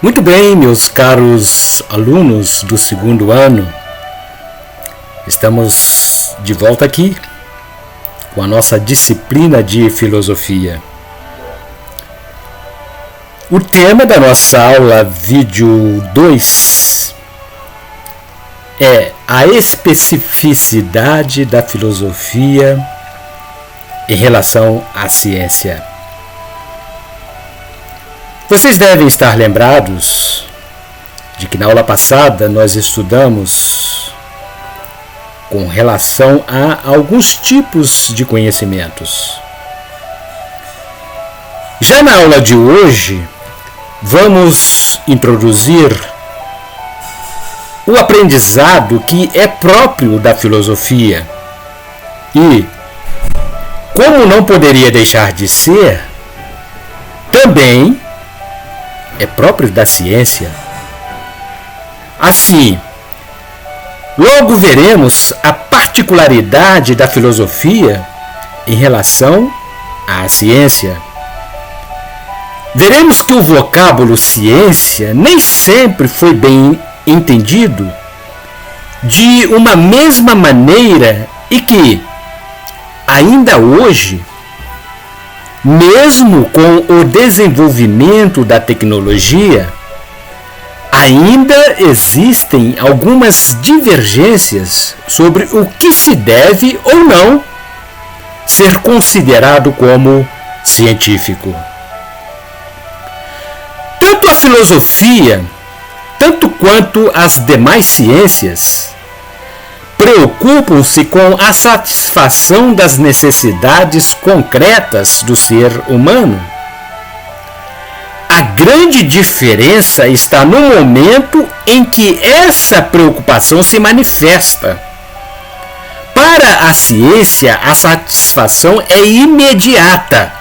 Muito bem, meus caros alunos do segundo ano, estamos de volta aqui com a nossa disciplina de filosofia. O tema da nossa aula vídeo 2 é a especificidade da filosofia em relação à ciência. Vocês devem estar lembrados de que na aula passada nós estudamos com relação a alguns tipos de conhecimentos. Já na aula de hoje, vamos introduzir o aprendizado que é próprio da filosofia e, como não poderia deixar de ser, também é próprio da ciência. Assim, logo veremos a particularidade da filosofia em relação à ciência. Veremos que o vocábulo ciência nem sempre foi bem entendido de uma mesma maneira e que, ainda hoje, mesmo com o desenvolvimento da tecnologia, ainda existem algumas divergências sobre o que se deve ou não ser considerado como científico. Tanto a filosofia, tanto quanto as demais ciências, preocupam-se com a satisfação das necessidades concretas do ser humano. A grande diferença está no momento em que essa preocupação se manifesta. Para a ciência, a satisfação é imediata.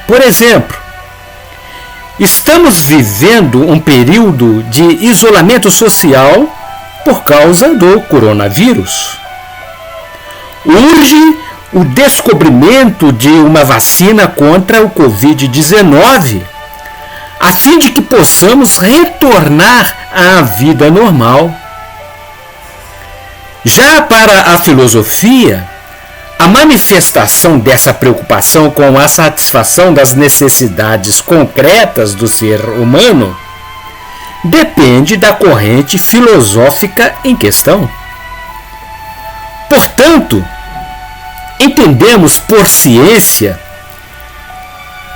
Por exemplo, estamos vivendo um período de isolamento social por causa do coronavírus. Urge o descobrimento de uma vacina contra o Covid-19, a fim de que possamos retornar à vida normal. Já para a filosofia, a manifestação dessa preocupação com a satisfação das necessidades concretas do ser humano depende da corrente filosófica em questão. Portanto, entendemos por ciência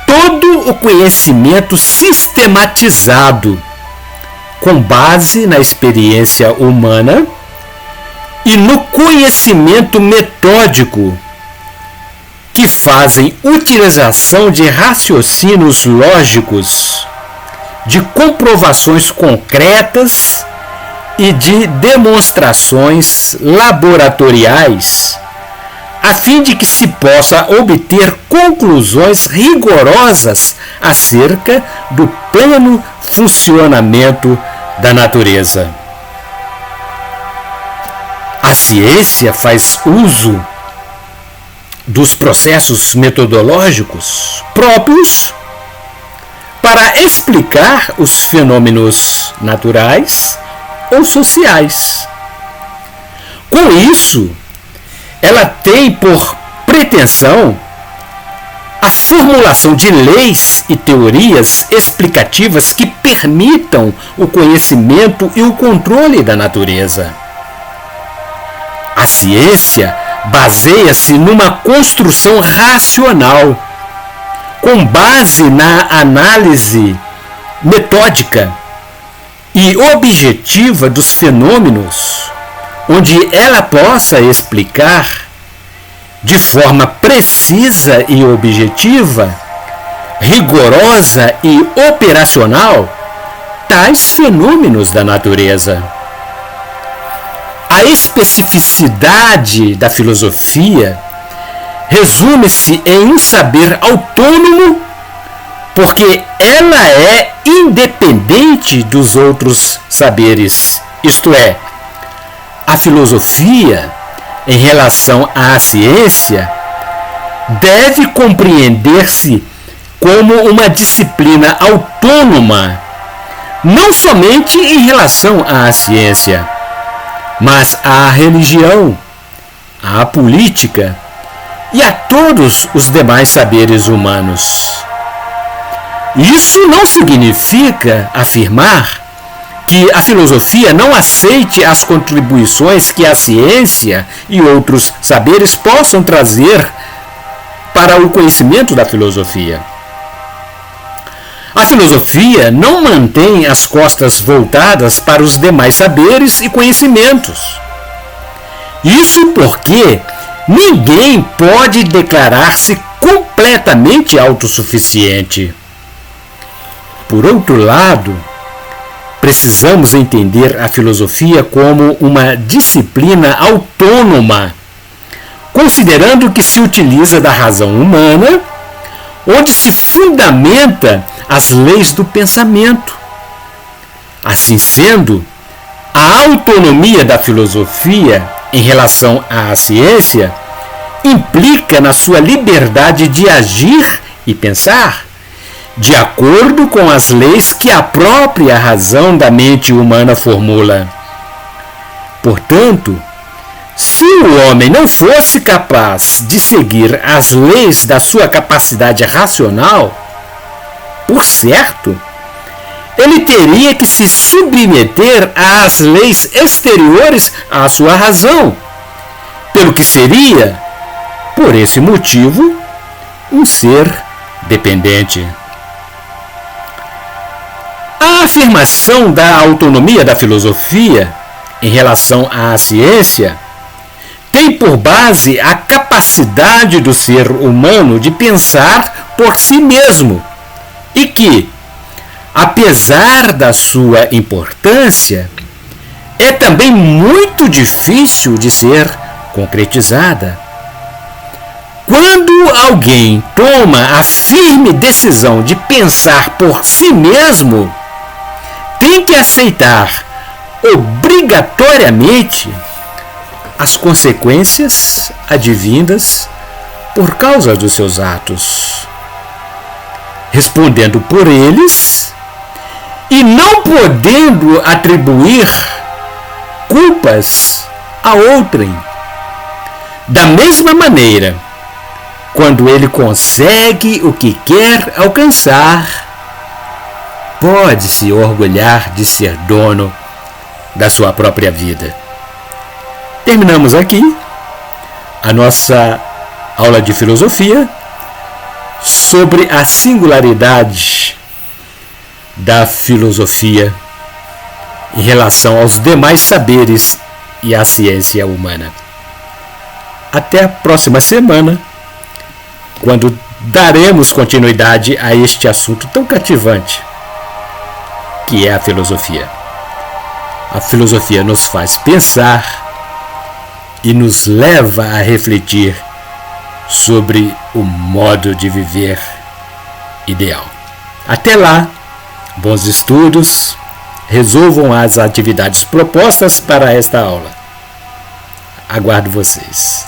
todo o conhecimento sistematizado, com base na experiência humana e no conhecimento metódico, que fazem utilização de raciocínios lógicos, de comprovações concretas e de demonstrações laboratoriais, a fim de que se possa obter conclusões rigorosas acerca do pleno funcionamento da natureza. A ciência faz uso dos processos metodológicos próprios para explicar os fenômenos naturais ou sociais. Com isso, ela tem por pretensão a formulação de leis e teorias explicativas que permitam o conhecimento e o controle da natureza. A ciência baseia-se numa construção racional, com base na análise metódica e objetiva dos fenômenos, onde ela possa explicar de forma precisa e objetiva, rigorosa e operacional, tais fenômenos da natureza. A especificidade da filosofia resume-se em um saber autônomo, porque ela é independente dos outros saberes, isto é, a filosofia, em relação à ciência, deve compreender-se como uma disciplina autônoma, não somente em relação à ciência, mas à religião, à política e a todos os demais saberes humanos. Isso não significa afirmar que a filosofia não aceite as contribuições que a ciência e outros saberes possam trazer para o conhecimento da filosofia. A filosofia não mantém as costas voltadas para os demais saberes e conhecimentos. Isso porque ninguém pode declarar-se completamente autossuficiente. Por outro lado, precisamos entender a filosofia como uma disciplina autônoma, considerando que se utiliza da razão humana, onde se fundamenta as leis do pensamento. Assim sendo, a autonomia da filosofia em relação à ciência implica na sua liberdade de agir e pensar, de acordo com as leis que a própria razão da mente humana formula. Portanto, se o homem não fosse capaz de seguir as leis da sua capacidade racional, por certo, ele teria que se submeter às leis exteriores à sua razão, pelo que seria, por esse motivo, um ser dependente. A afirmação da autonomia da filosofia em relação à ciência tem por base a capacidade do ser humano de pensar por si mesmo e que, apesar da sua importância, é também muito difícil de ser concretizada. Quando alguém toma a firme decisão de pensar por si mesmo, tem que aceitar obrigatoriamente as consequências advindas por causa dos seus atos, respondendo por eles e não podendo atribuir culpas a outrem. Da mesma maneira, quando ele consegue o que quer alcançar, pode se orgulhar de ser dono da sua própria vida. Terminamos aqui a nossa aula de filosofia sobre a singularidade da filosofia em relação aos demais saberes e à ciência humana. Até a próxima semana, quando daremos continuidade a este assunto tão cativante que é a filosofia. A filosofia nos faz pensar e nos leva a refletir sobre o modo de viver ideal. Até lá, bons estudos, resolvam as atividades propostas para esta aula. Aguardo vocês.